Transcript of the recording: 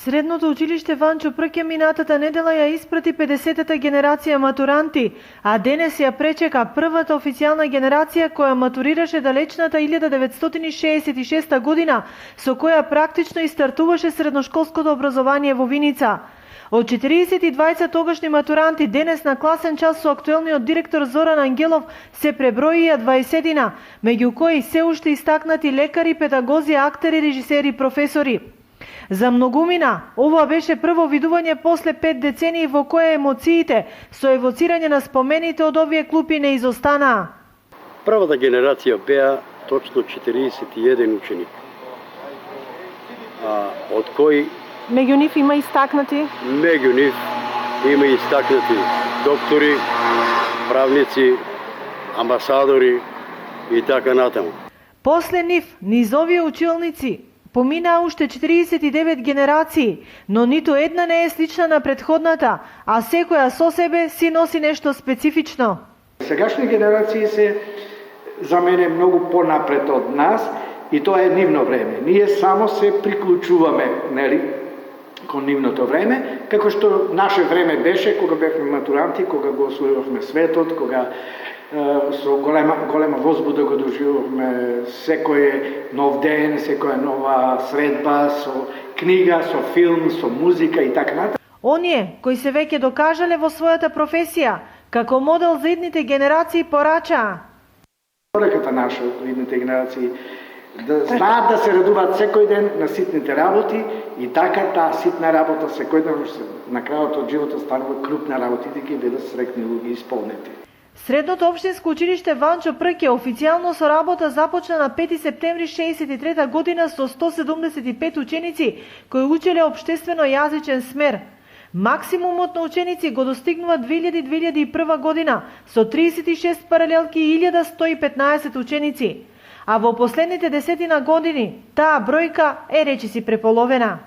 Средното училиште Ванчо Прке минатата недела ја испрати 50-та генерација матуранти, а денес ја пречека првата официјална генерација која матурираше далечната 1966 година, со која практично и стартуваше средношколското образование во Виница. Од 42 тогашни матуранти денес на класен час со актуелниот директор Зоран Ангелов се преброија 20, меѓу кои се уште истакнати лекари, педагози, актери, режисери, професори. За многумина, ова беше прво видување после 5 децении во кое емоциите со евоцирање на спомените од овие клупи не изостанаа. Првата генерација беа точно 41 ученик, од кои Меѓу нив има истакнати? Меѓу нив има истакнати доктори, правници, амбасадори и така натаму. После нив, низ овие училници, поминаа уште 49 генерации, но ниту една не е слична на претходната, а секоја со себе си носи нешто специфично. Сегашни генерации се за мене многу понапред од нас и тоа е нивно време. Ние само се приклучуваме, нели, кон нивното време, како што наше време беше кога бевме матуранти, кога го освојувавме светот, кога со голема возбуда го доживувавме секој нов ден, секоја нова средба, со книга, со филм, со музика и така натаму. Оние кои се веќе докажале во својата професија, како модел за идните генерации порачаа. Пораката наша од идните генерации да знаат да се радуваат секој ден на ситните работи и така таа ситна работа секој ден на крајот од животот станува крупна работа и да ги бидат срекни луѓе исполнети. Средното општинско училиште Ванчо Прке официјално со работа започна на 5 септември 1963 година со 175 ученици кои учеле општествено јазичен смер. Максимумот на ученици го достигнува 2001 година со 36 паралелки и 1115 ученици. А во последните 10 години таа бројка е речиси преполовена.